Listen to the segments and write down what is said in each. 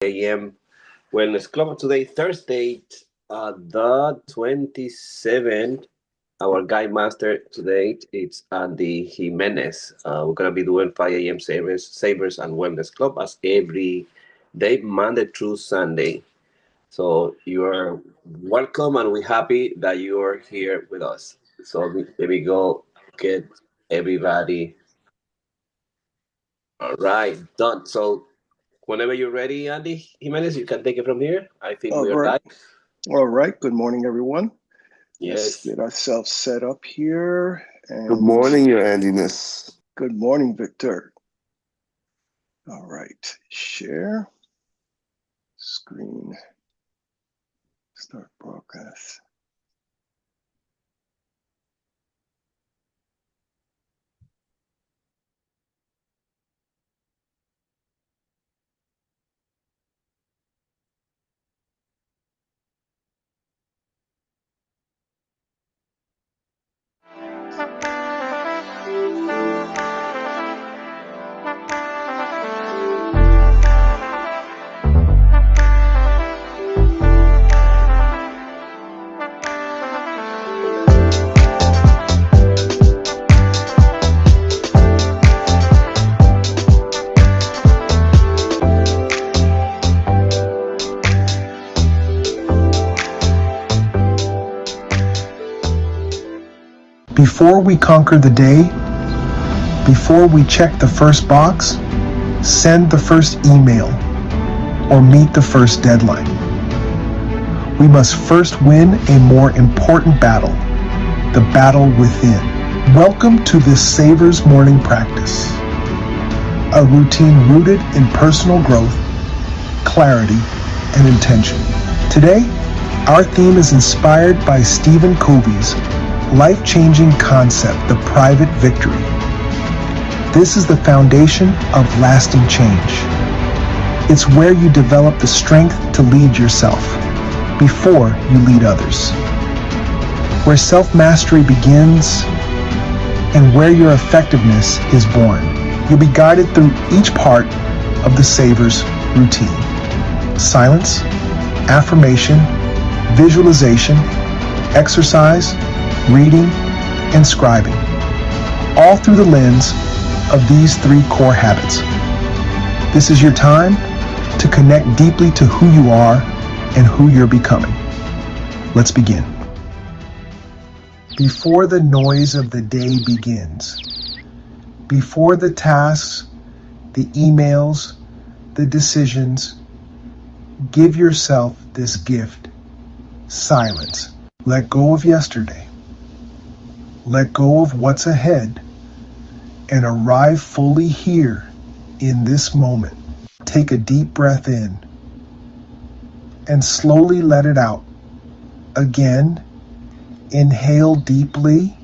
a.m. Wellness Club. Today, Thursday, the 27th. Our guide master today it's Andy Jimenez. We're gonna be doing 5 a.m. Savers and Wellness Club as every day, Monday through Sunday. So you are welcome, and we're happy that you are here with us. So let me go get everybody. All right, done. So whenever you're ready, Andy Jimenez, you can take it from here. I think All we are right. live. All right. Good morning, everyone. Let's Yes. get ourselves set up here. Good And morning, Your Andiness. good morning, Victor. All right. Share screen. Start broadcast. Before we conquer the day, before we check the first box, send the first email, or meet the first deadline, we must first win a more important battle, the battle within. Welcome to this Savers Morning Practice, a routine rooted in personal growth, clarity, and intention. Today, our theme is inspired by Stephen Covey's life-changing concept, the private victory. This is the foundation of lasting change. It's where you develop the strength to lead yourself before you lead others. Where self-mastery begins and where your effectiveness is born. You'll be guided through each part of the Savers routine. Silence, affirmation, visualization, exercise, reading, and scribing, all through the lens of these three core habits. This is your time to connect deeply to who you are and who you're becoming. Let's begin. Before the noise of the day begins, before the tasks, the emails, the decisions, give yourself this gift: silence. Let go of yesterday. Let go of what's ahead and arrive fully here in this moment. Take a deep breath in and slowly let it out. Again, inhale deeply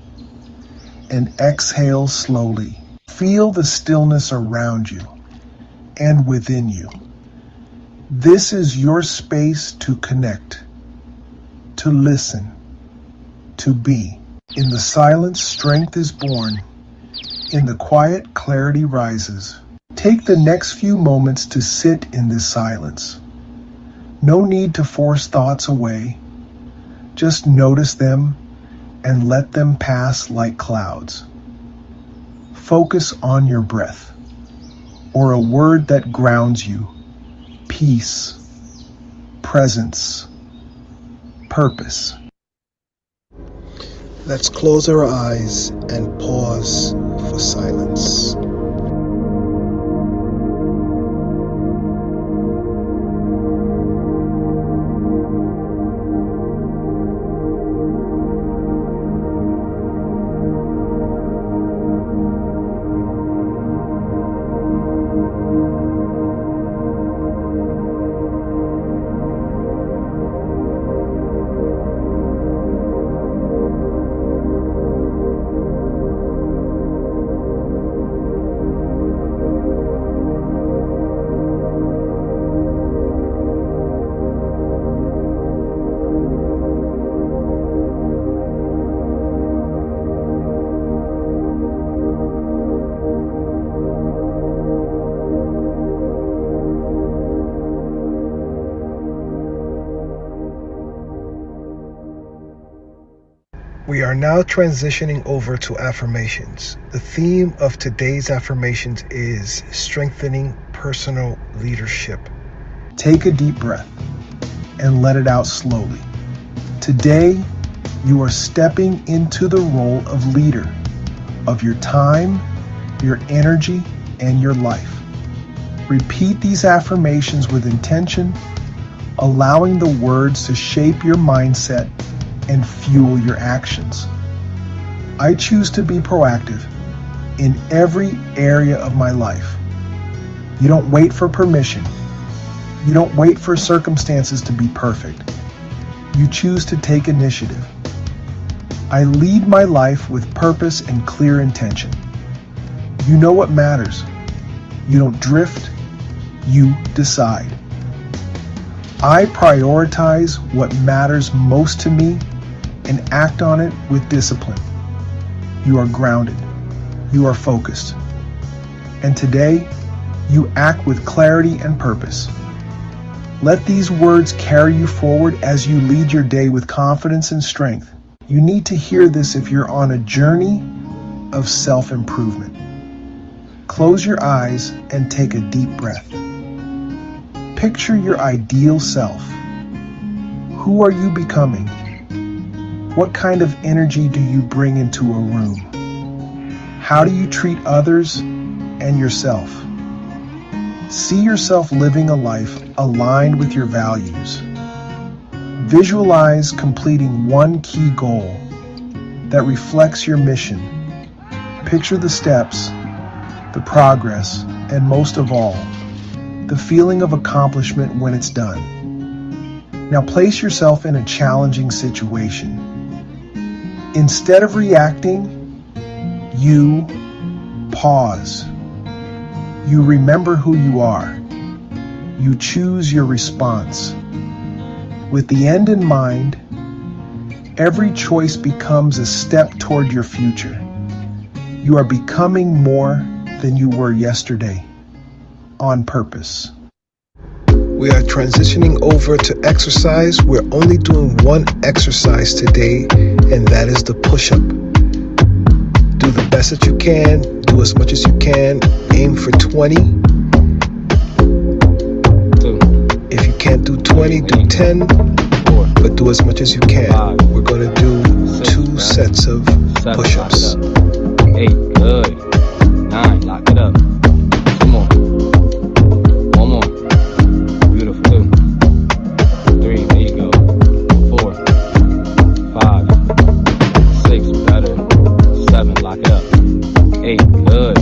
and exhale slowly. Feel the stillness around you and within you. This is your space to connect, to listen, to be. In the silence, strength is born. In the quiet, clarity rises. Take the next few moments to sit in this silence. No need to force thoughts away. Just notice them and let them pass like clouds. Focus on your breath, or a word that grounds you: peace, presence, purpose. Let's close our eyes and pause for silence. We are now transitioning over to affirmations. The theme of today's affirmations is strengthening personal leadership. Take a deep breath and let it out slowly. Today, you are stepping into the role of leader of your time, your energy, and your life. Repeat these affirmations with intention, allowing the words to shape your mindset and fuel your actions. I choose to be proactive in every area of my life. You don't wait for permission. You don't wait for circumstances to be perfect. You choose to take initiative. I lead my life with purpose and clear intention. You know what matters. You don't drift. You decide. I prioritize what matters most to me and act on it with discipline. You are grounded. You are focused. And today, you act with clarity and purpose. Let these words carry you forward as you lead your day with confidence and strength. You need to hear this if you're on a journey of self-improvement. Close your eyes and take a deep breath. Picture your ideal self. Who are you becoming? What kind of energy do you bring into a room? How do you treat others and yourself? See yourself living a life aligned with your values. Visualize completing one key goal that reflects your mission. Picture the steps, the progress, and most of all, the feeling of accomplishment when it's done. Now place yourself in a challenging situation. Instead of reacting, you pause. You remember who you are. You choose your response. With the end in mind, every choice becomes a step toward your future. You are becoming more than you were yesterday, on purpose. We are transitioning over to exercise. We're only doing one exercise today, and that is the push-up. Do the best that you can, do as much as you can, aim for 20. If you can't do 20, do 10, but do as much as you can. We're going to do 2 sets of push-ups. 8, good. 9, lock it up. 2 more. 1 more. Beautiful. 2, 3, there you go. 4, 5, 6, better. 7, lock it up. 8, good.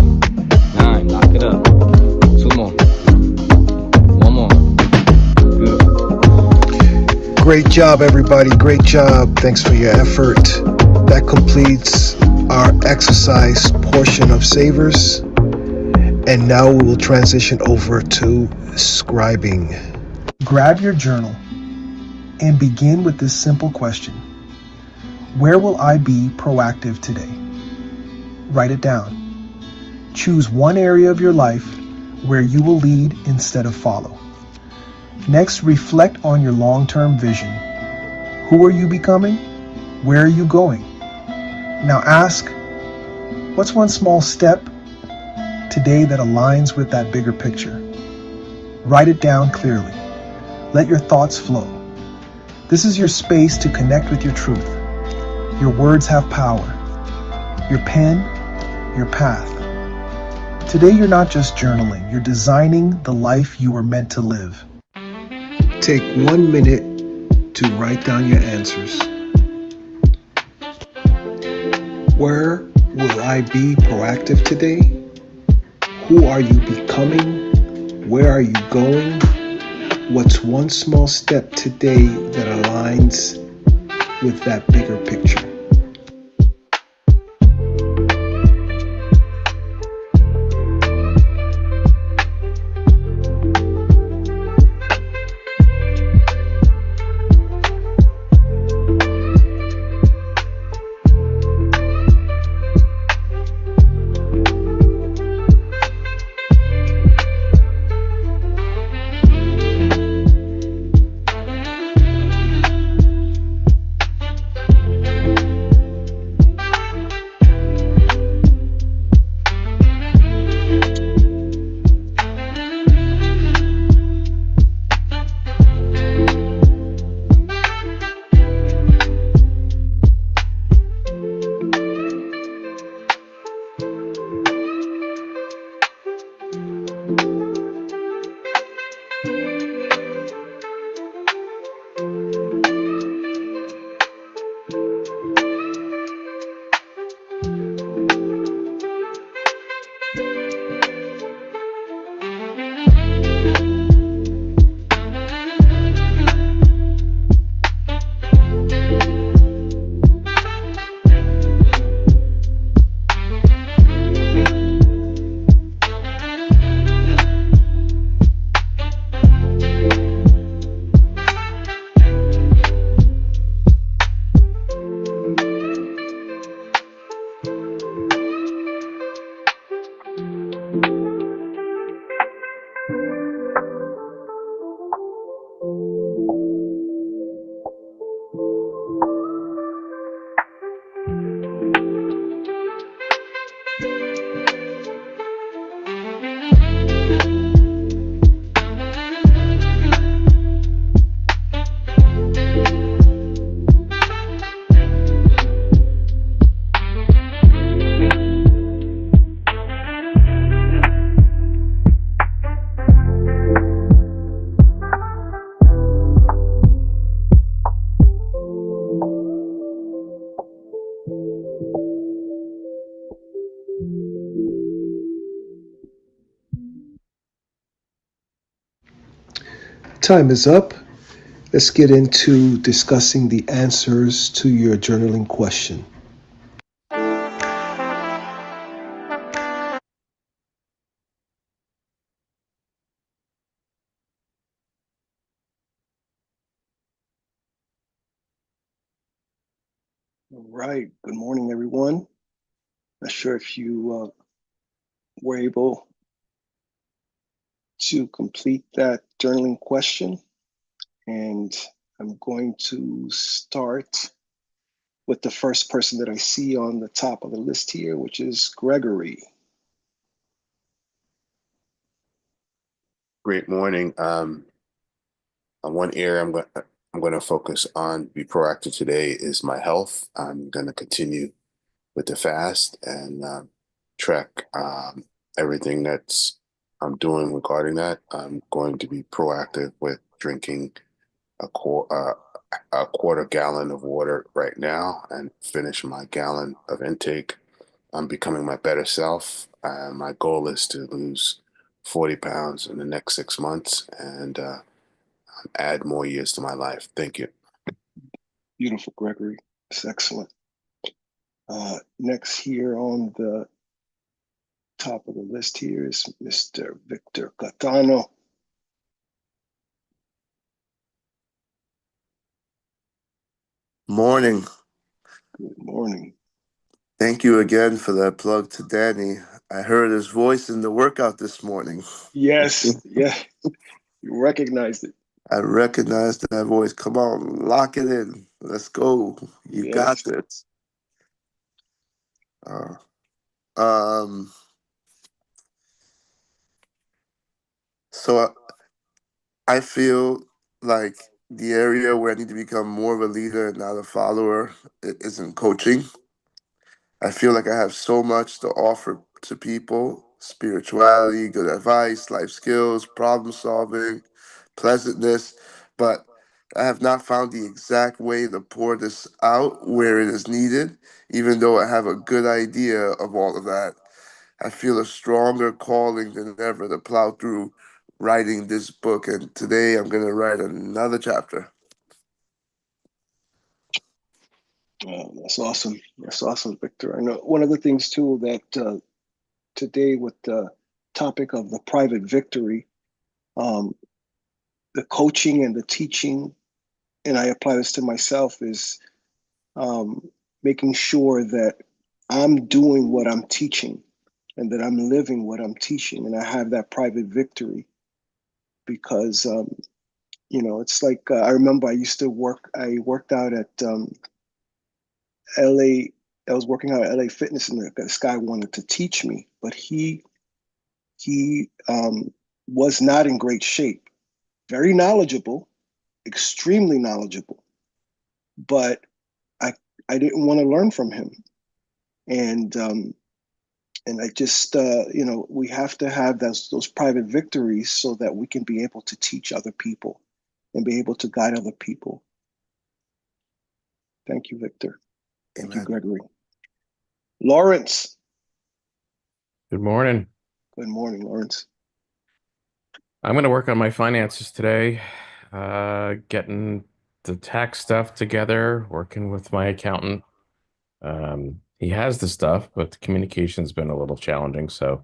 9, lock it up. 2 more. 1 more. Beautiful. Great job, everybody. Great job. Thanks for your effort. That completes our exercise portion of Savers. And now we will transition over to scribing. Grab your journal and begin with this simple question. Where will I be proactive today? Write it down. Choose one area of your life where you will lead instead of follow. Next, reflect on your long-term vision. Who are you becoming? Where are you going? Now ask, what's one small step today that aligns with that bigger picture? Write it down clearly. Let your thoughts flow. This is your space to connect with your truth. Your words have power. Your pen, your path. Today you're not just journaling, you're designing the life you were meant to live. Take 1 minute to write down your answers. Where will I be proactive today? Who are you becoming? Where are you going? What's one small step today that aligns with that bigger picture? Time is up. Let's get into discussing the answers to your journaling question. All right. Good morning, everyone. Not sure if you were able to complete that journaling question. And I'm going to start with the first person that I see on the top of the list here, which is Gregory. Great morning. On one area I'm going to focus on, be proactive today, is my health. I'm going to continue with the fast and track everything that's I'm doing regarding that. I'm going to be proactive with drinking a quarter gallon of water right now and finish my gallon of intake. I'm becoming my better self. My goal is to lose 40 pounds in the next 6 months and add more years to my life. Thank you. Beautiful, Gregory. It's excellent. Next here on the top of the list here is Mr. Victor Catano. Morning. Good morning. Thank you again for that plug to Danny. I heard his voice in the workout this morning. Yes, yeah, you recognized it. I recognized that voice. Come on, lock it in. Let's go. You got Yes. this. Uh, um. So I feel like the area where I need to become more of a leader and not a follower is in coaching. I feel like I have so much to offer to people: spirituality, good advice, life skills, problem solving, pleasantness. But I have not found the exact way to pour this out where it is needed, even though I have a good idea of all of that. I feel a stronger calling than ever to plow through writing this book. And today I'm going to write another chapter. That's awesome. That's awesome, Victor. I know one of the things too that today with the topic of the private victory, um, the coaching and the teaching, and I apply this to myself, is um, making sure that I'm doing what I'm teaching and that I'm living what I'm teaching, and I have that private victory because it's like I remember I used to work. I worked out at LA. I was working out at LA Fitness, and this guy wanted to teach me, but he was not in great shape. Very knowledgeable, extremely knowledgeable, but I I didn't want to learn from him, and I just we have to have those private victories so that we can be able to teach other people and be able to guide other people. Thank you, Victor. Thank you, Amen. Gregory. Lawrence. Good morning. Good morning, Lawrence. I'm going to work on my finances today, getting the tax stuff together, working with my accountant. He has the stuff, but the communication's been a little challenging, so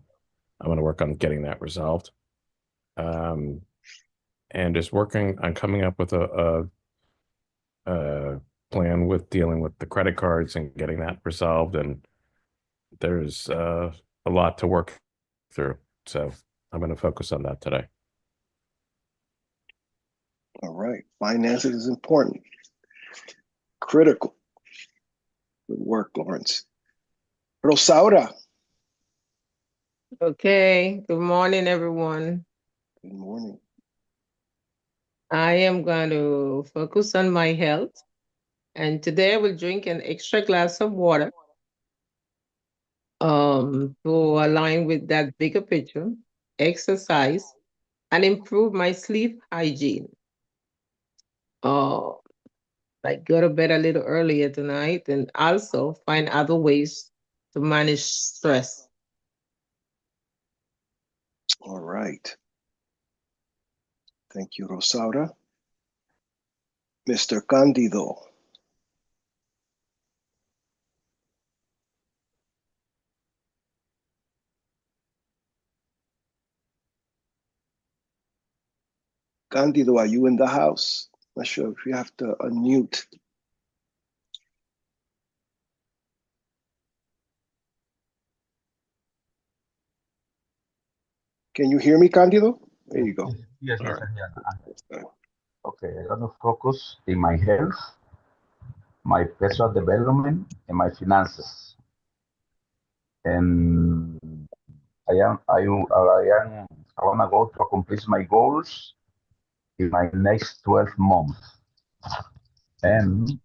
I'm going to work on getting that resolved. And just working on coming up with a plan with dealing with the credit cards and getting that resolved. And there's a lot to work through, so I'm going to focus on that today. All right. Finances is important. Critical. Good work, Lawrence. Rosaura. Okay, good morning, everyone. Good morning. I am going to focus on my health, and today I will drink an extra glass of water to align with that bigger picture, exercise, and improve my sleep hygiene. Uh, like go to bed a little earlier tonight, and also find other ways to manage stress. All right. Thank you, Rosaura. Mr. Candido. Candido, are you in the house? Not sure if you have to unmute. Can you hear me, Candido? There you go. Yes, All yes, right. yeah. Okay, I'm gonna focus in my health, my personal development, and my finances. And I wanna go to accomplish my goals in my next 12 months. And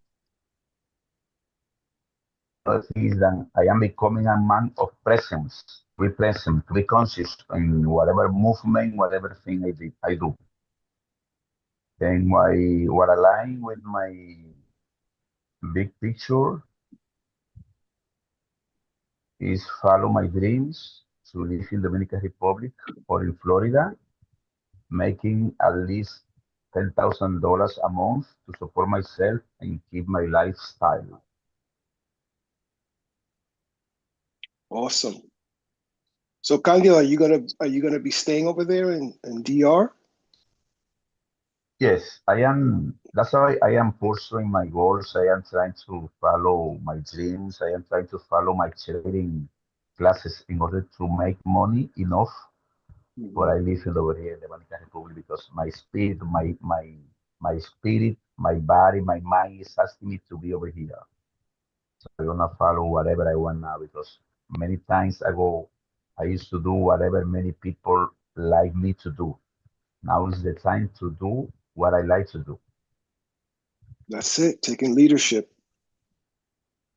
the thing is that I am becoming a man of presence, be present, be conscious in whatever movement, whatever thing I do. And what align with my big picture is follow my dreams to live in Dominican Republic or in Florida, making at least $10,000 a month to support myself and keep my lifestyle. Awesome. So, Candido, are you gonna be staying over there in DR? Yes, I am. That's why I am pursuing my goals. I am trying to follow my dreams. I am trying to follow my trading classes in order to make money enough for I live in over here in the Dominican Republic because my spirit, my body, my mind is asking me to be over here. So I'm gonna follow whatever I want now because many times ago I used to do whatever many people like me to do. Now is the time to do what I like to do. That's it. Taking leadership.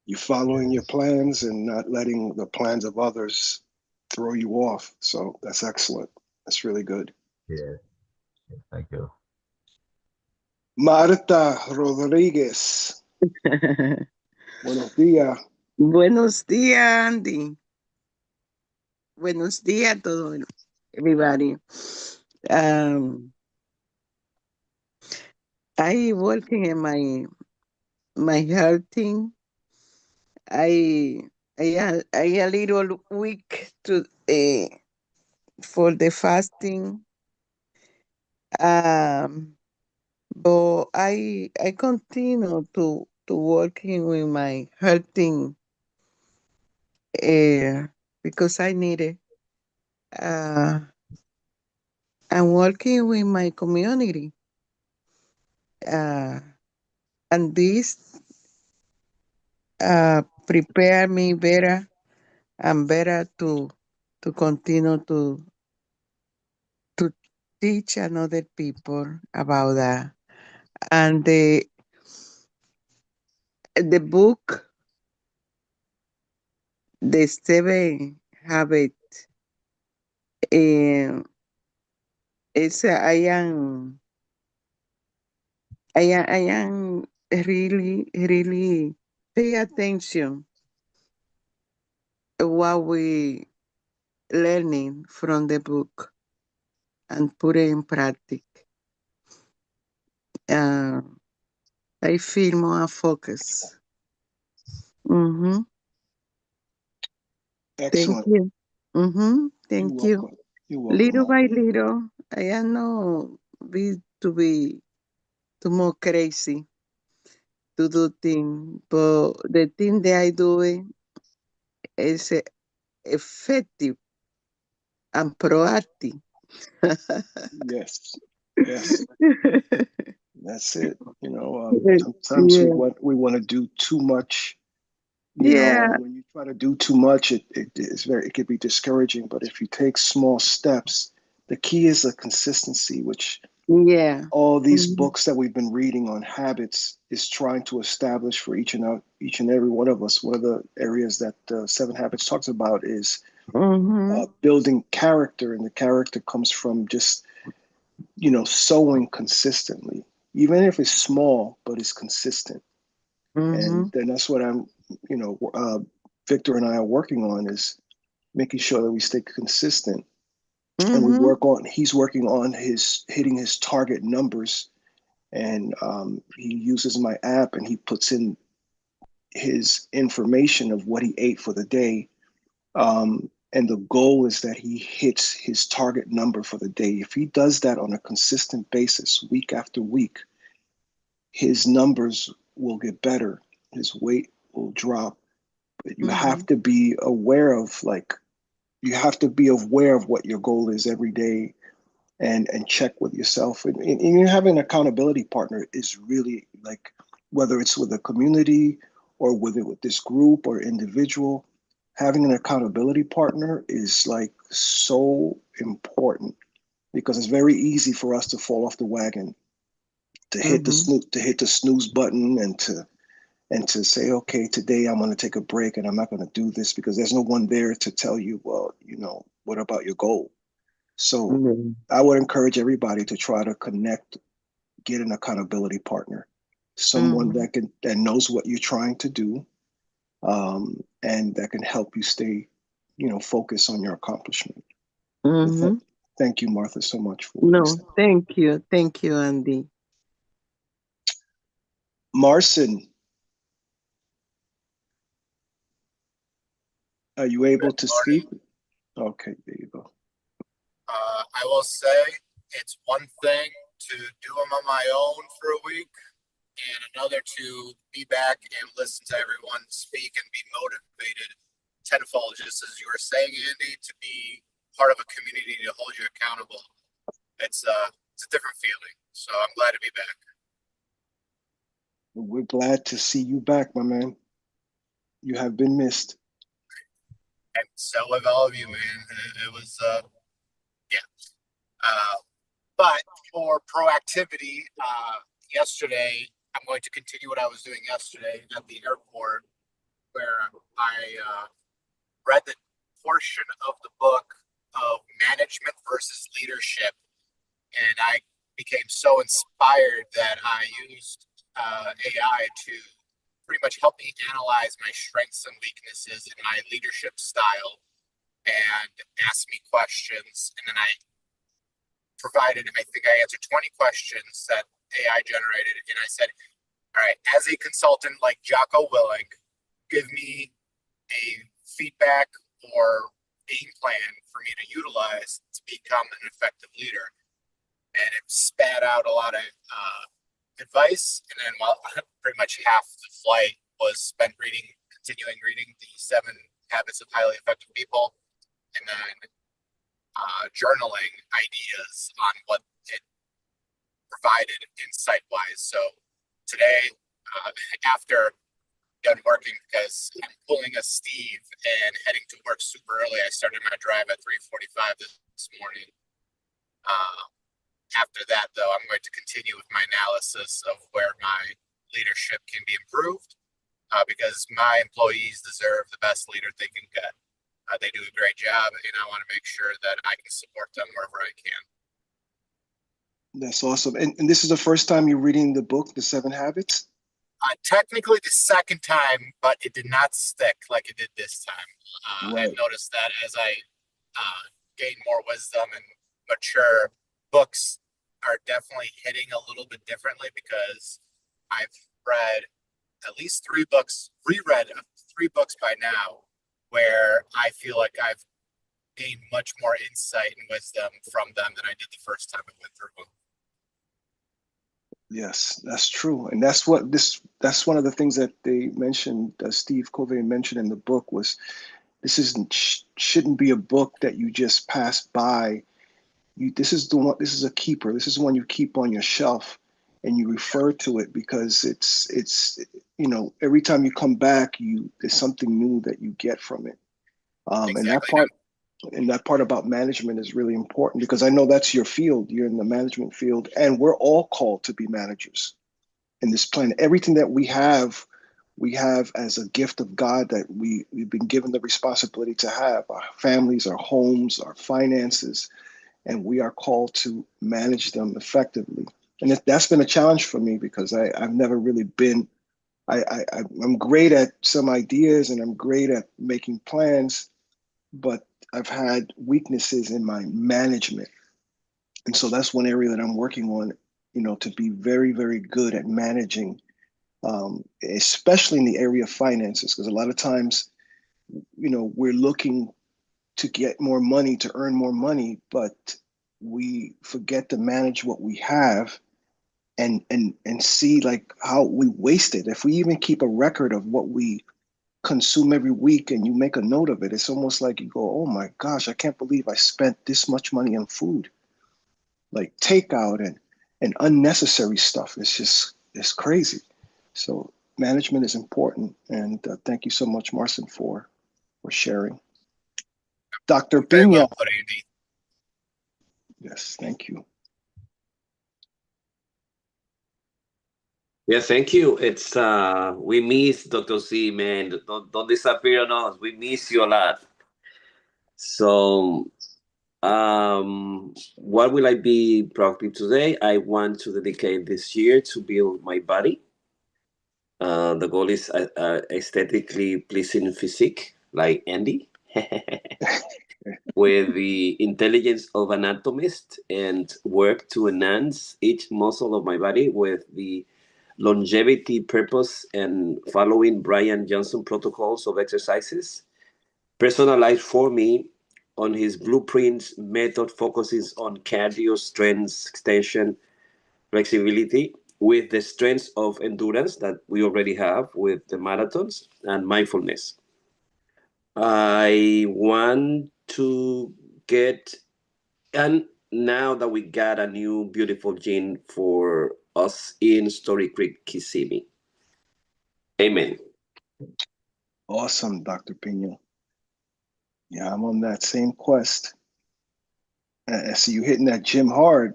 You following your Yes. plans and not letting the plans of others throw you off. So that's excellent. That's really good. Yeah. Yeah, thank you. Marta Rodriguez. Buenos días. Buenos días, Andy. Buenos días, todo everybody. Um, I working in my health thing. I I a little weak to for the fasting. Um, but I continue to working with my health thing because I need it. Uh, I'm working with my community. Uh, and this prepare me better and better to continue to teach another people about that. And the book, the seven habit, it's I am really pay attention what we learning from the book and put it in practice. Uh, I feel more focus. Mm-hmm. Thank Excellent. you. Mm-hmm. You're Thank you. welcome. You're welcome, Little by Marta. little, I am not be too more crazy to do things, but the thing that I do it is effective and proactive. Yes. Yes. That's it. Sometimes we yeah, want to do too much. yeah, And when you try to do too much, it could be discouraging. But if you take small steps, the key is the consistency, which yeah. all these Mm-hmm. books that we've been reading on habits is trying to establish for each and every one of us. One of the areas that Seven Habits talks about is Mm-hmm. building character, and the character comes from just sowing consistently, even if it's small, but it's consistent. And Mm-hmm. then that's what Victor and I are working on is making sure that we stay consistent and Mm-hmm. he's working on his hitting his target numbers. And he uses my app and he puts in his information of what he ate for the day. And the goal is that he hits his target number for the day. If he does that on a consistent basis, week after week, his numbers will get better. His weight will drop. But you Mm-hmm. have to be aware of what your goal is every day, and check with yourself. And having an accountability partner is really like, whether it's with a community or whether with this group or individual, having an accountability partner is like so important, because it's very easy for us to fall off the wagon, Mm-hmm. to hit the snooze button, and to say, okay, today I'm going to take a break and I'm not going to do this, because there's no one there to tell you, well, what about your goal? So Mm-hmm. I would encourage everybody to try to get an accountability partner, someone Mm-hmm. that knows what you're trying to do, and that can help you stay, focused on your accomplishment. But Mm-hmm. thank you, Martha, so much for what you No, said. thank you, Andy. Marcin, are you able Good to speak? morning. Okay, there you go. I will say it's one thing to do them on my own for a week, and another to be back and listen to everyone speak and be motivated tenfold, just as you were saying, Andy, to be part of a community to hold you accountable. It's a different feeling. So I'm glad to be back. We're glad to see you back, my man. You have been missed. And so have all of you, man. It was yeah. Uh, but for proactivity, yesterday I'm going to continue what I was doing yesterday at the airport, where I read the portion of the book of management versus leadership, and I became so inspired that I used AI to pretty much help me analyze my strengths and weaknesses in my leadership style and ask me questions. And then I think I answered 20 questions that AI generated. And I said, all right, as a consultant like Jocko Willing, give me a feedback or game plan for me to utilize to become an effective leader. And it spat out a lot of advice. And then, well, pretty much half the flight was spent continuing reading the 7 Habits of Highly Effective People, and then journaling ideas on what it provided insight wise. So today, after done working, because I'm pulling a Steve and heading to work super early, I started my drive at 3:45 this morning. After that, though, I'm going to continue with my analysis of where my leadership can be improved, because my employees deserve the best leader they can get. They do a great job, and I want to make sure that I can support them wherever I can. That's awesome. And this is the first time you're reading the book, The 7 Habits? Technically the second time, but it did not stick like it did this time. I've Right. noticed that as I gain more wisdom and mature, books are definitely hitting a little bit differently, because I've read at least 3 books, reread 3 books by now, where I feel like I've gained much more insight and wisdom from them than I did the first time I went through them. Yes, that's true. And that's one of the things that they mentioned, Steve Covey mentioned in the book, was shouldn't be a book that you just pass by. This is a keeper. This is one you keep on your shelf and you Yeah, refer to it, because it's every time you come back, there's something new that you get from it. And that exactly. part and that part about management is really important, because I know that's your field. You're in the management field, and we're all called to be managers in this planet. Everything that we have as a gift of God, that we've been given the responsibility to have: our families, our homes, our finances, and we are called to manage them effectively. And that's been a challenge for me, because I've never really been. I'm great at some ideas and I'm great at making plans, but I've had weaknesses in my management. And so that's one area that I'm working on, to be very, very good at managing, especially in the area of finances, because a lot of times, we're looking to get more money, to earn more money, but we forget to manage what we have and see like how we waste it. If we even keep a record of what we consume every week and you make a note of it, it's almost like you go, oh my gosh, I can't believe I spent this much money on food, like takeout and unnecessary stuff. It's crazy. So management is important. And thank you so much, Marcin, for sharing. Dr. Very well Pina. put, Andy. Yes, thank you. Yeah, thank you. It's we miss Dr. Z, man. Don't disappear on us. We miss you a lot. So what will I be productive today? I want to dedicate this year to build my body. The goal is aesthetically pleasing physique, like Andy, with the intelligence of an anatomist, and work to enhance each muscle of my body with the longevity purpose and following Brian Johnson protocols of exercises personalized for me. On his blueprints method focuses on cardio, strength, extension, flexibility with the strengths of endurance that we already have with the marathons and mindfulness. I want to get, and now that we got a new beautiful gym for us in Story Creek, Kissimmee. Amen. Awesome, Dr. Pina. Yeah, I'm on that same quest. I see you hitting that gym hard.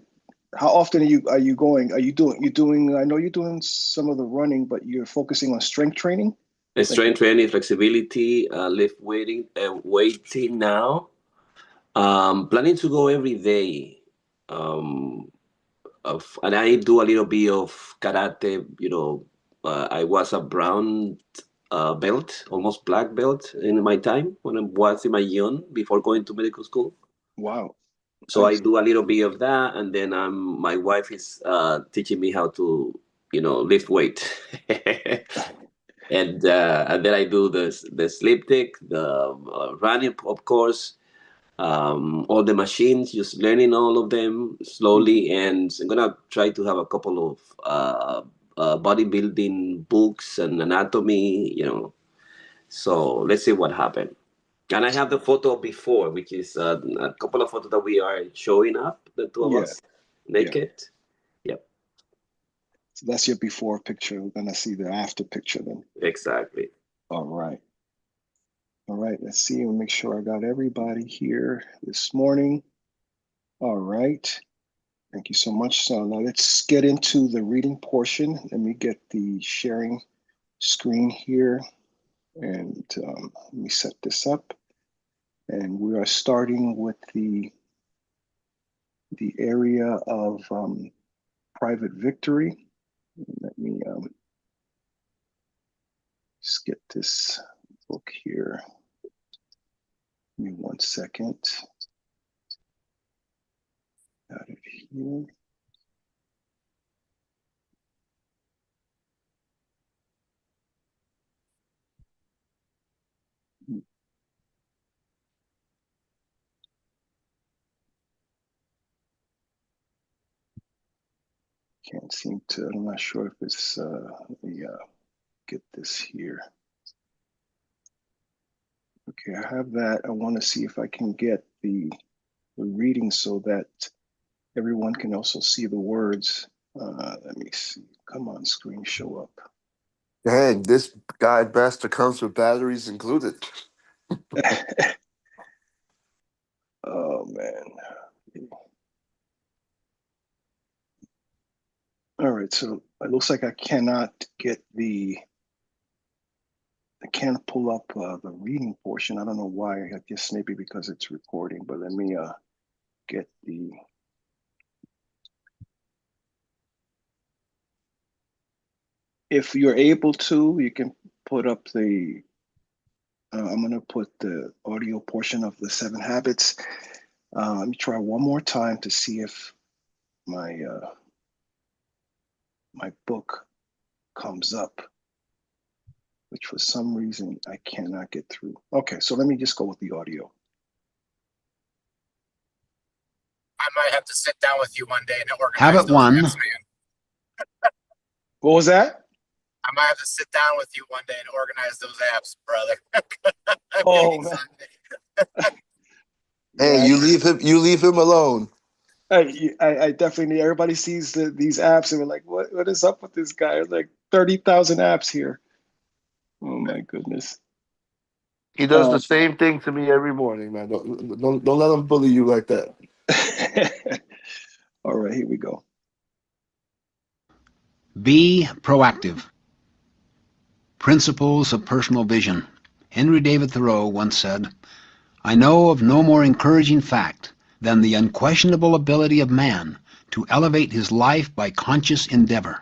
How often are you going? Are you doing I know you're doing some of the running, but you're focusing on strength training? Like Strength training, flexibility, lift weighting now. Planning to go every day. Um, and I do a little bit of karate. I was a brown belt, almost black belt in my time when I was in my young before going to medical school. wow, So I nice. do a little bit of that, and then my wife is teaching me how to, lift weight. And then I do the sleep tick, the running, of course, all the machines, just learning all of them Mhm. slowly. And I'm gonna try to have a couple of bodybuilding books and anatomy, So let's see what happened. And I have the photo before, which is a couple of photos that we are showing up, the two of Yeah, us yeah. naked. Yep, So that's your before picture. We're gonna see the after picture then. exactly. All right. All right, let's see and make sure I got everybody here this morning. All right. Thank you so much. So now let's get into the reading portion. Let me get the sharing screen here and let me set this up. And we are starting with the area of private victory. Let me just get this book here. Give me 1 second. Got it here. Can't seem to, I'm not sure if it's, let me get this here. Okay, I have that. I want to see if I can get the reading so that everyone can also see the words. Let me see. Come on, screen, show up. Dang, this guide bastard comes with batteries included. Oh man. All right, so it looks like I cannot get I can't pull up the reading portion. I don't know why. I guess maybe because it's recording, but let me get the, if you're able to, you can put up the I'm going to put the audio portion of the 7 habits. Let me try one more time to see if my my book comes up, which for some reason I cannot get through. Okay, so let me just go with the audio. I might have to sit down with you one day and organize Habit those 1. apps, man. What was that? I might have to sit down with you one day and organize those apps, brother. I'm Oh, getting man. Hey, Yeah, you leave him alone. I definitely need. Everybody sees these apps and we're like, what is up with this guy? There's like 30,000 apps here. Oh my goodness. He does the same thing to me every morning, man. Don't let him bully you like that. All right, here we go. Be proactive. Principles of personal vision. Henry David Thoreau once said, "I know of no more encouraging fact than the unquestionable ability of man to elevate his life by conscious endeavor."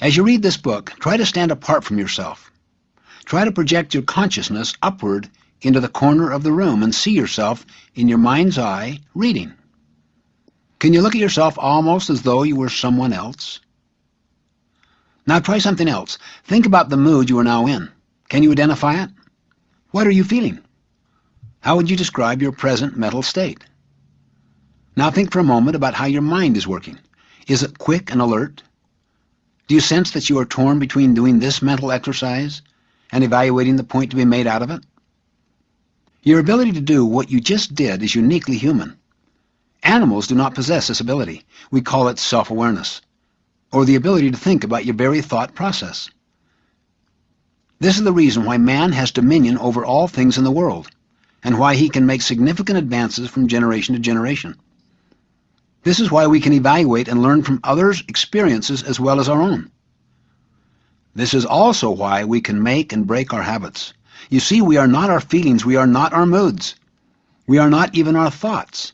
As you read this book, try to stand apart from yourself. Try to project your consciousness upward into the corner of the room and see yourself in your mind's eye reading. Can you look at yourself almost as though you were someone else? Now try something else. Think about the mood you are now in. Can you identify it? What are you feeling? How would you describe your present mental state? Now think for a moment about how your mind is working. Is it quick and alert? Do you sense that you are torn between doing this mental exercise and evaluating the point to be made out of it? Your ability to do what you just did is uniquely human. Animals do not possess this ability. We call it self-awareness, or the ability to think about your very thought process. This is the reason why man has dominion over all things in the world, and why he can make significant advances from generation to generation. This is why we can evaluate and learn from others' experiences as well as our own. This is also why we can make and break our habits. You see, we are not our feelings, we are not our moods. We are not even our thoughts.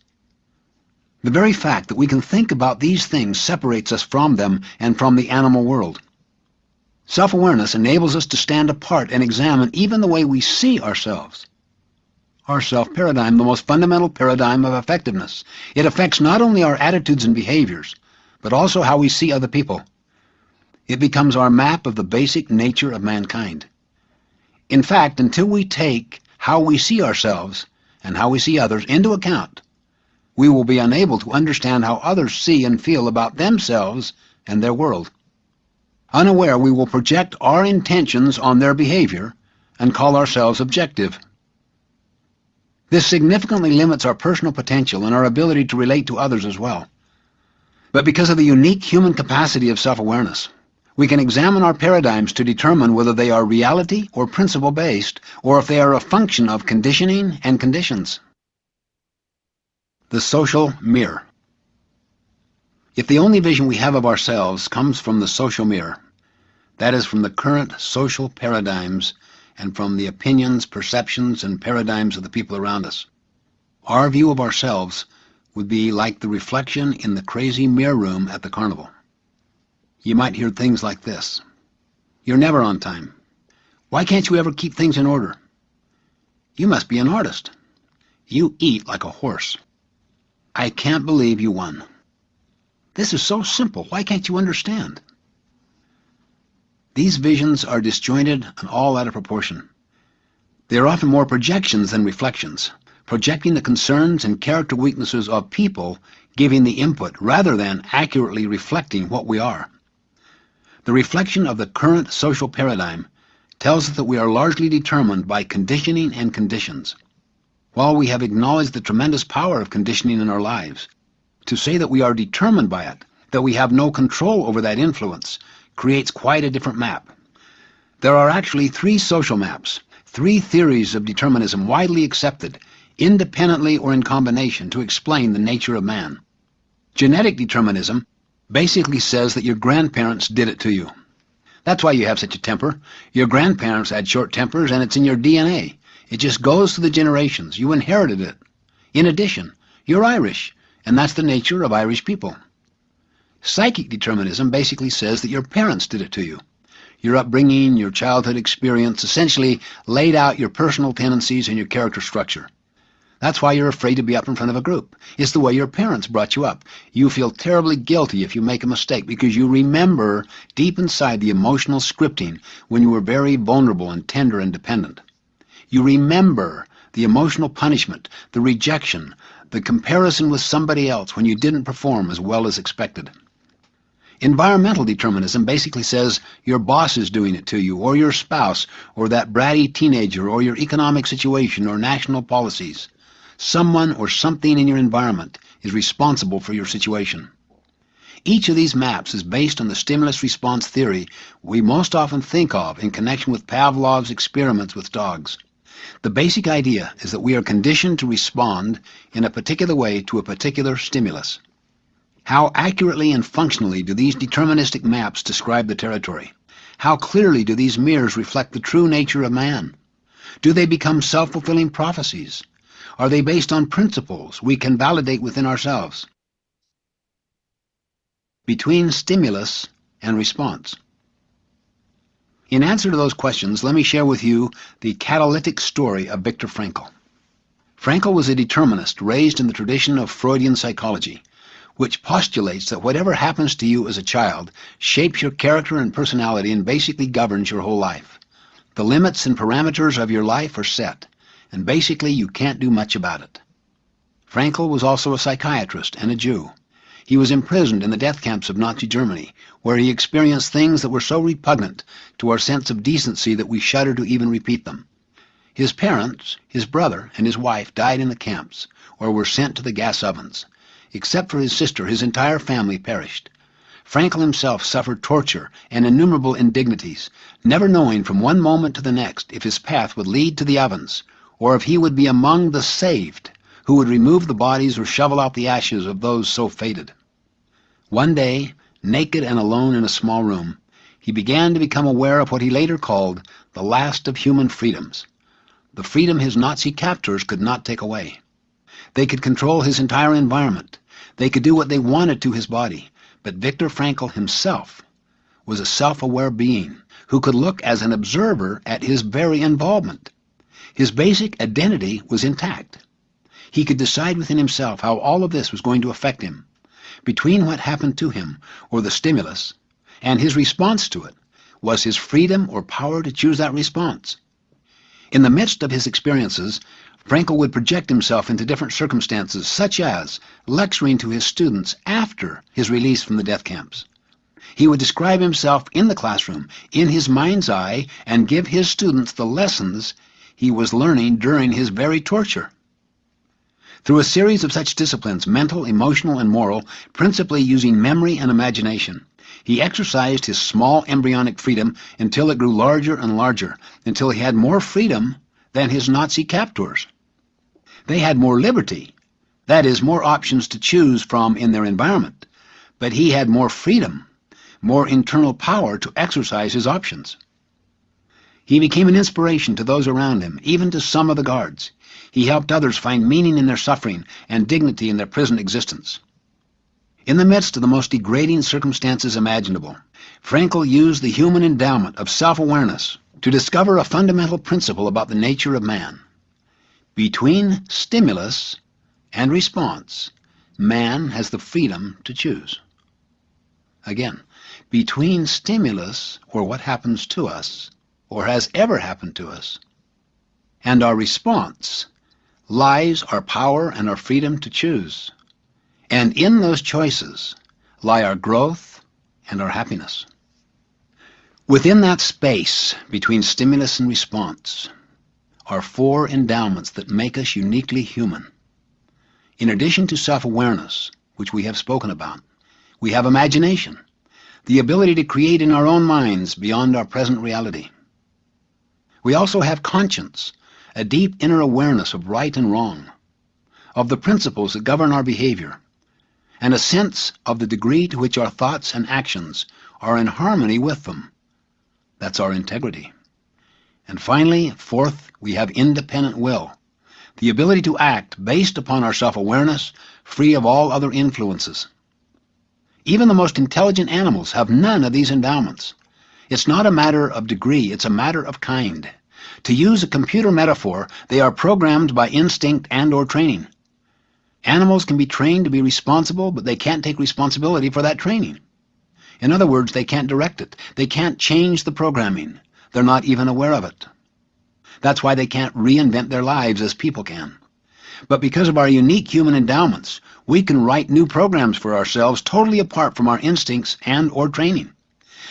The very fact that we can think about these things separates us from them and from the animal world. Self-awareness enables us to stand apart and examine even the way we see ourselves. Our self-paradigm, the most fundamental paradigm of effectiveness. It affects not only our attitudes and behaviors, but also how we see other people. It becomes our map of the basic nature of mankind. In fact, until we take how we see ourselves and how we see others into account, we will be unable to understand how others see and feel about themselves and their world. Unaware, we will project our intentions on their behavior and call ourselves objective. This significantly limits our personal potential and our ability to relate to others as well. But because of the unique human capacity of self-awareness, we can examine our paradigms to determine whether they are reality or principle-based, or if they are a function of conditioning and conditions. The social mirror. If the only vision we have of ourselves comes from the social mirror, that is from the current social paradigms and from the opinions, perceptions, and paradigms of the people around us, our view of ourselves would be like the reflection in the crazy mirror room at the carnival. You might hear things like this: "You're never on time. Why can't you ever keep things in order? You must be an artist. You eat like a horse. I can't believe you won. This is so simple. Why can't you understand?" These visions are disjointed and all out of proportion. They are often more projections than reflections, projecting the concerns and character weaknesses of people, giving the input rather than accurately reflecting what we are. The reflection of the current social paradigm tells us that we are largely determined by conditioning and conditions. While we have acknowledged the tremendous power of conditioning in our lives, to say that we are determined by it, that we have no control over that influence, creates quite a different map. There are actually 3 social maps, 3 theories of determinism widely accepted, independently or in combination, to explain the nature of man. Genetic determinism basically says that your grandparents did it to you. That's why you have such a temper. Your grandparents had short tempers, and it's in your DNA. It just goes through the generations. You inherited it. In addition, you're Irish, and that's the nature of Irish people. Psychic determinism basically says that your parents did it to you. Your upbringing, your childhood experience essentially laid out your personal tendencies and your character structure. That's why you're afraid to be up in front of a group. It's the way your parents brought you up. You feel terribly guilty if you make a mistake because you remember deep inside the emotional scripting when you were very vulnerable and tender and dependent. You remember the emotional punishment, the rejection, the comparison with somebody else when you didn't perform as well as expected. Environmental determinism basically says your boss is doing it to you, or your spouse, or that bratty teenager, or your economic situation, or national policies. Someone or something in your environment is responsible for your situation. Each of these maps is based on the stimulus-response theory we most often think of in connection with Pavlov's experiments with dogs. The basic idea is that we are conditioned to respond in a particular way to a particular stimulus. How accurately and functionally do these deterministic maps describe the territory? How clearly do these mirrors reflect the true nature of man? Do they become self-fulfilling prophecies? Are they based on principles we can validate within ourselves? Between stimulus and response. In answer to those questions, let me share with you the catalytic story of Viktor Frankl. Frankl was a determinist raised in the tradition of Freudian psychology, which postulates that whatever happens to you as a child shapes your character and personality and basically governs your whole life. The limits and parameters of your life are set, and basically you can't do much about it. Frankl was also a psychiatrist and a Jew. He was imprisoned in the death camps of Nazi Germany, where he experienced things that were so repugnant to our sense of decency that we shudder to even repeat them. His parents, his brother, and his wife died in the camps, or were sent to the gas ovens. Except for his sister, his entire family perished. Frankl himself suffered torture and innumerable indignities, never knowing from one moment to the next if his path would lead to the ovens, or if he would be among the saved, who would remove the bodies or shovel out the ashes of those so fated. One day, naked and alone in a small room, he began to become aware of what he later called the last of human freedoms, the freedom his Nazi captors could not take away. They could control his entire environment. They could do what they wanted to his body, but Viktor Frankl himself was a self-aware being who could look as an observer at his very involvement. His basic identity was intact. He could decide within himself how all of this was going to affect him. Between what happened to him, or the stimulus, and his response to it, was his freedom or power to choose that response. In the midst of his experiences, Frankl would project himself into different circumstances, such as lecturing to his students after his release from the death camps. He would describe himself in the classroom, in his mind's eye, and give his students the lessons he was learning during his very torture. Through a series of such disciplines, mental, emotional, and moral, principally using memory and imagination, he exercised his small embryonic freedom until it grew larger and larger, until he had more freedom than his Nazi captors. They had more liberty, that is, more options to choose from in their environment, but he had more freedom, more internal power to exercise his options. He became an inspiration to those around him, even to some of the guards. He helped others find meaning in their suffering and dignity in their present existence. In the midst of the most degrading circumstances imaginable, Frankl used the human endowment of self-awareness to discover a fundamental principle about the nature of man. Between stimulus and response, man has the freedom to choose. Again, between stimulus, or what happens to us, or has ever happened to us, and our response, lies our power and our freedom to choose. And in those choices lie our growth and our happiness. Within that space between stimulus and response are four endowments that make us uniquely human. In addition to self-awareness, which we have spoken about, we have imagination, the ability to create in our own minds beyond our present reality. We also have conscience, a deep inner awareness of right and wrong, of the principles that govern our behavior, and a sense of the degree to which our thoughts and actions are in harmony with them. That's our integrity. And finally, fourth, we have independent will, the ability to act based upon our self-awareness, free of all other influences. Even the most intelligent animals have none of these endowments. It's not a matter of degree, it's a matter of kind. To use a computer metaphor, they are programmed by instinct and or training. Animals can be trained to be responsible, but they can't take responsibility for that training. In other words, they can't direct it. They can't change the programming. They're not even aware of it. That's why they can't reinvent their lives as people can. But because of our unique human endowments, we can write new programs for ourselves totally apart from our instincts and or training.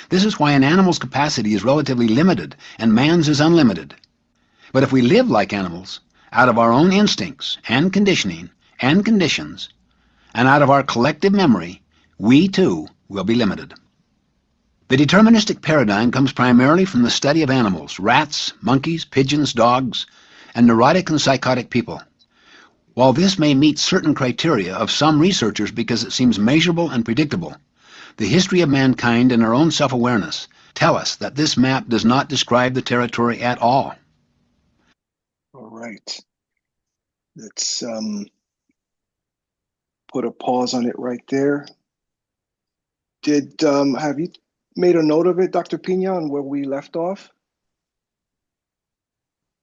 This is why an animal's capacity is relatively limited and man's is unlimited. But if we live like animals, out of our own instincts and conditioning and conditions, and out of our collective memory, we too will be limited. The deterministic paradigm comes primarily from the study of animals, rats, monkeys, pigeons, dogs, and neurotic and psychotic people. While this may meet certain criteria of some researchers because it seems measurable and predictable, the history of mankind and our own self-awareness tell us that this map does not describe the territory at all. All right. Let's put a pause on it right there. Have you made a note of it, Dr. Pina, on where we left off?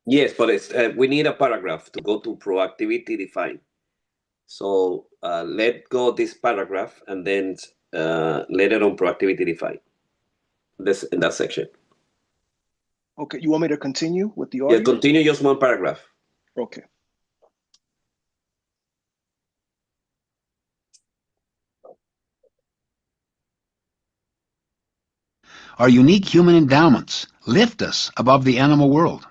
Yes, but it's we need a paragraph to go to proactivity define. So let go this paragraph and then later on proactivity define. This in that section. Okay, you want me to continue with the Yeah, audio? continue just one paragraph. Okay. Our unique human endowments lift us above the animal world.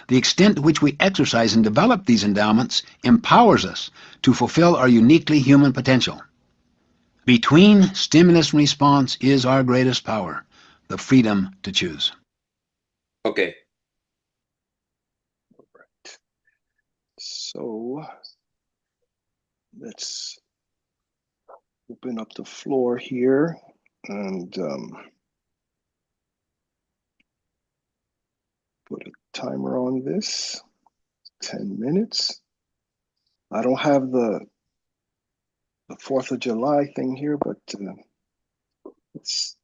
The extent to which we exercise and develop these endowments empowers us to fulfill our uniquely human potential. Between stimulus and response is our greatest power, the freedom to choose. Okay. All right. So let's open up the floor here and put a timer on this. 10 minutes. I don't have the 4th of July thing here, but let's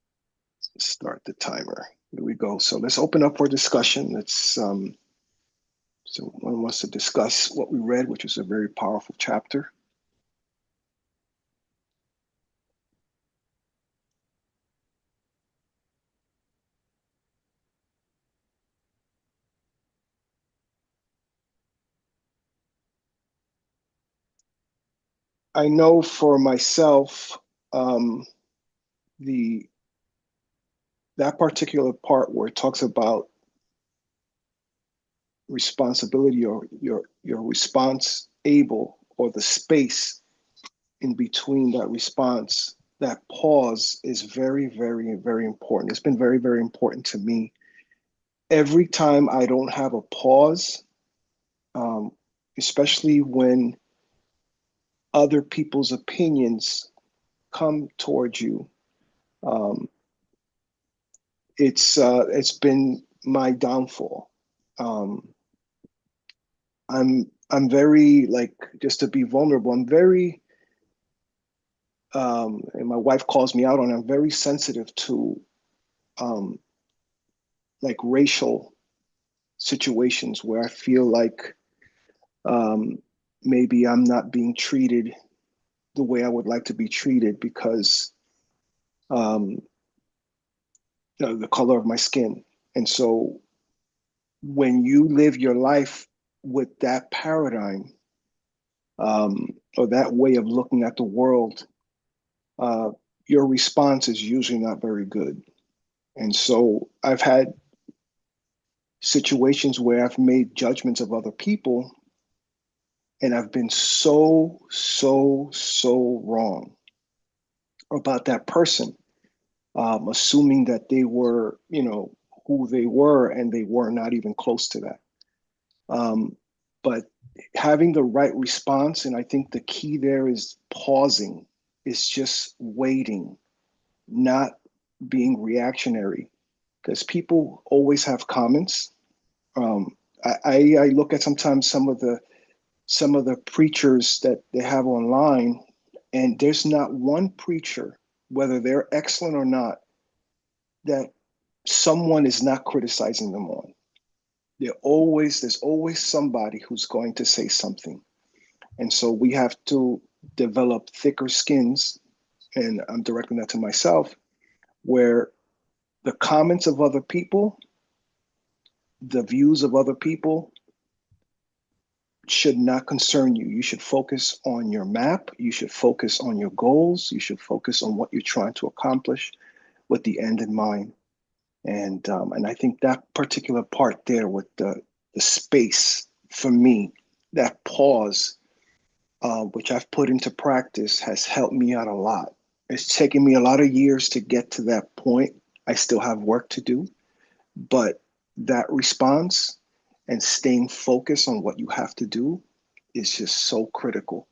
start the timer. Here we go. So let's open up for discussion. Let's so one wants to discuss what we read, which was a very powerful chapter. I know for myself, that particular part where it talks about responsibility or your response able, or the space in between that response, that pause is very, very, very important. It's been very, very important to me. Every time I don't have a pause, especially when other people's opinions come towards you, it's been my downfall. I'm very, like, just to be vulnerable, I'm very and my wife calls me out on it, I'm very sensitive to like racial situations where I feel like maybe I'm not being treated the way I would like to be treated because the color of my skin. And so when you live your life with that paradigm, or that way of looking at the world, your response is usually not very good. And so I've had situations where I've made judgments of other people, and I've been so wrong about that person, assuming that they were, who they were, and they were not even close to that. But having the right response, and I think the key there is pausing, is just waiting, not being reactionary, because people always have comments. I look at sometimes some of the preachers that they have online, and there's not one preacher, whether they're excellent or not, that someone is not criticizing them on. There's always somebody who's going to say something. And so we have to develop thicker skins, and I'm directing that to myself, where the comments of other people, the views of other people should not concern you. You should focus on your map. You should focus on your goals. You should focus on what you're trying to accomplish with the end in mind. And I think that particular part there with the space for me, that pause, which I've put into practice, has helped me out a lot. It's taken me a lot of years to get to that point. I still have work to do, but that response and staying focused on what you have to do is just so critical.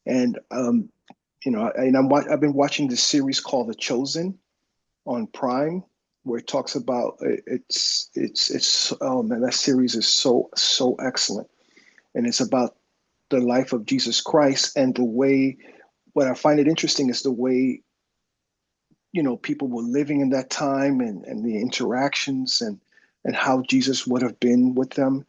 And I've been watching this series called The Chosen on Prime, where it talks about it's oh man, that series is so excellent, and it's about the life of Jesus Christ and the way. What I find it interesting is the way people were living in that time, and the interactions, and how Jesus would have been with them,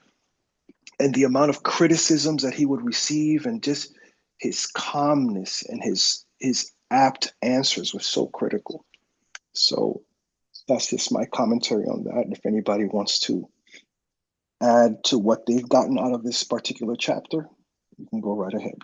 and the amount of criticisms that he would receive, and just his calmness and his apt answers were so critical. So that's just my commentary on that. If anybody wants to add to what they've gotten out of this particular chapter, you can go right ahead.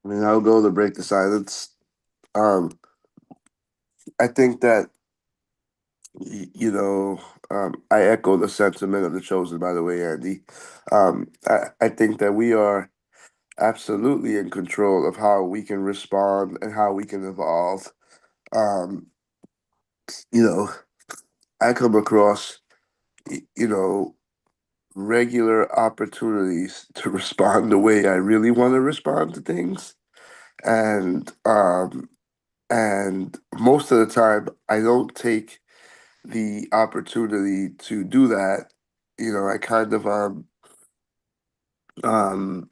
I mean, I'll go to break the silence. Um, I think that you know, I echo the sentiment of the chosen. By the way, Andy, I think that we are absolutely in control of how we can respond and how we can evolve. Um, you know, I come across, you know, regular opportunities to respond the way I really want to respond to things, and most of the time I don't take the opportunity to do that. I kind of um,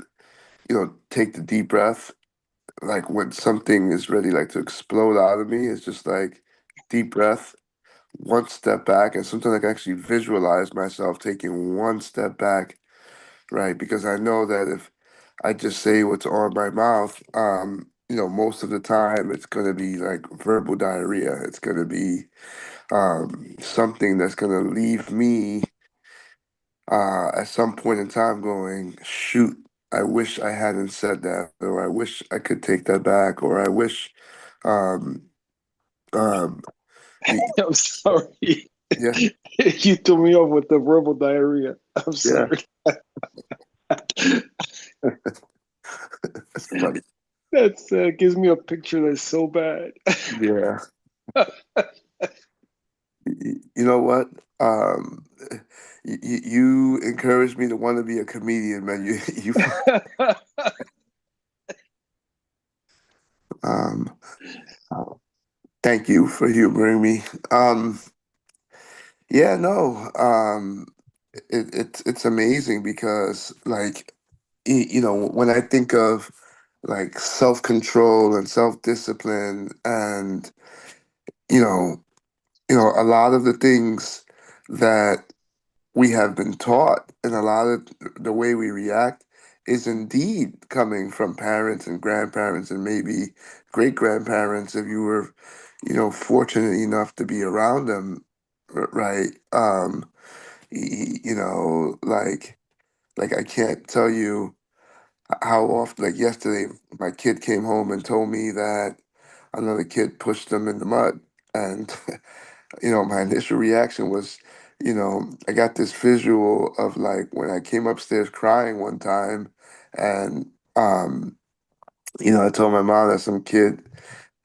take the deep breath. Like when something is ready, like to explode out of me, it's just like deep breath, one step back, and sometimes I can actually visualize myself taking one step back, right? Because I know that if I just say what's on my mouth, most of the time it's gonna be like verbal diarrhea. It's gonna be something that's gonna leave me at some point in time going, shoot, I wish I hadn't said that, or I wish I could take that back, or I wish, um, um, the, I'm sorry. yeah, You threw me off with the verbal diarrhea. I'm yeah, sorry. that's funny. That's gives me a picture that's so bad. Yeah. You know what? You encouraged me to want to be a comedian, man. You, um, thank you for humoring me. Um, yeah, no, it's amazing because like when I think of like self-control and self-discipline and you know a lot of the things that we have been taught and a lot of the way we react is indeed coming from parents and grandparents and maybe great grandparents if you were fortunate enough to be around them, right? Like I can't tell you how often, like yesterday, my kid came home and told me that another kid pushed them in the mud. And, my initial reaction was, I got this visual of like when I came upstairs crying one time and, I told my mom that some kid,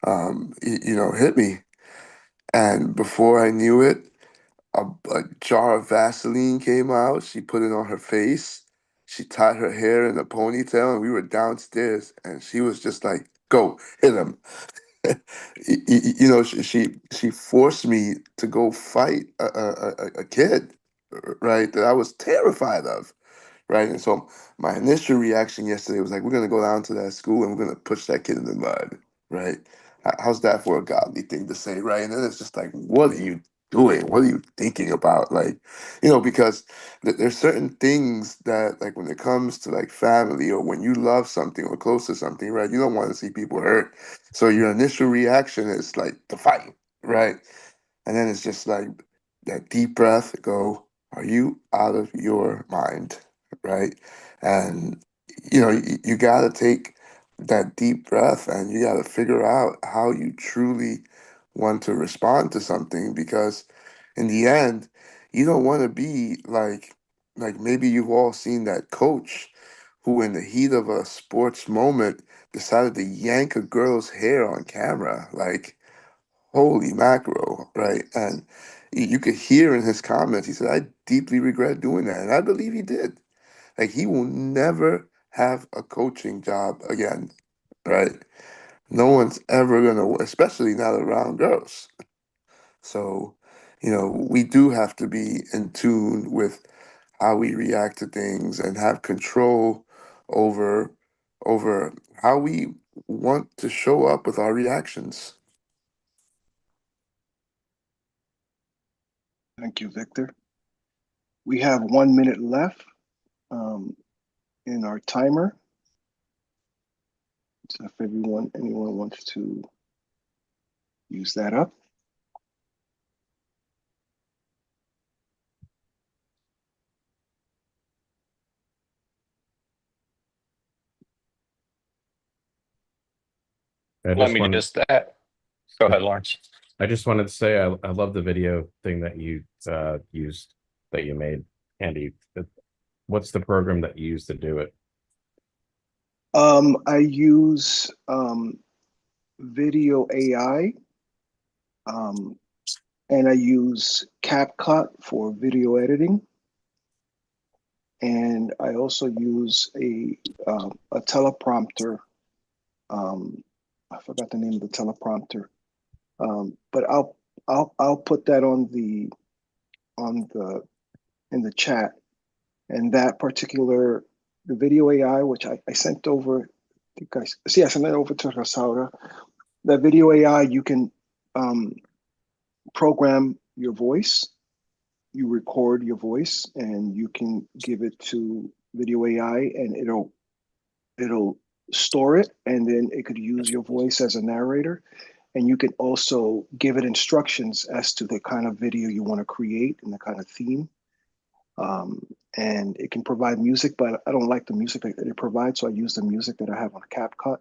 hit me. And before I knew it, a jar of Vaseline came out. She put it on her face. She tied her hair in a ponytail, and we were downstairs. And she was just like, "Go hit him." you know, she forced me to go fight a kid, right? That I was terrified of, right? And so my initial reaction yesterday was like, we're gonna go down to that school and we're gonna push that kid in the mud, right? How's that for a godly thing to say, right? And then it's just like, what are you doing? What are you thinking about? Like, you know, because there's certain things that, like, when it comes to like family or when you love something or close to something, right? You don't want to see people hurt. So your initial reaction is like to fight, right? And then it's just like that deep breath, go, are you out of your mind? Right. And, you know, you got to take that deep breath and you got to figure out how you truly want to respond to something because in the end, you don't want to be like maybe you've all seen that coach who, in the heat of a sports moment, decided to yank a girl's hair on camera. Like, holy mackerel, right? And you could hear in his comments, he said, I deeply regret doing that. And I believe he did. Like, he will never have a coaching job again, right? No one's ever going to, especially not around girls. So, you know, we do have to be in tune with how we react to things and have control over how we want to show up with our reactions. Thank you, Victor. We have 1 minute left in our timer. So if anyone wants to use that up. I Let just me wanted just that. Go ahead, Lawrence. I just wanted to say I love the video thing that you used that you made, Andy. What's the program that you used to do it? I use video AI, and I use CapCut for video editing, and I also use a teleprompter. I forgot the name of the teleprompter, but I'll put that on the in the chat. And that particular the video AI, which I sent over, I sent it over to Rosaura. That video AI, you can program your voice. You record your voice, and you can give it to video AI, and it'll store it, and then it could use your voice as a narrator. And you can also give it instructions as to the kind of video you want to create and the kind of theme. And it can provide music, but I don't like the music that it provides, so I use the music that I have on CapCut.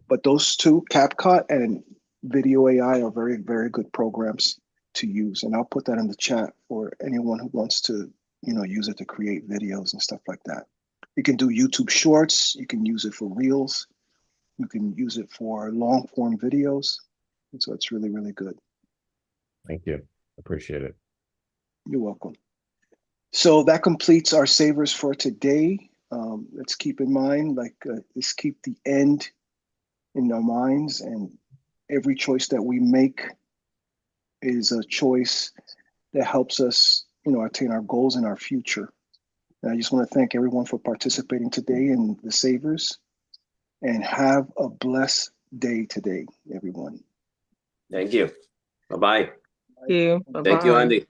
But those two, CapCut and Video AI, are very, very good programs to use. And I'll put that in the chat for anyone who wants to, use it to create videos and stuff like that. You can do YouTube Shorts. You can use it for Reels. You can use it for long form videos. And so it's really, really good. Thank you. Appreciate it. You're welcome. So that completes our savers for today. Let's keep in mind, let's keep the end in our minds, and every choice that we make is a choice that helps us, attain our goals in our future. And I just want to thank everyone for participating today in the savers, and have a blessed day today, everyone. Thank you. Bye-bye. Thank you. Thank you, Bye-bye. Andy.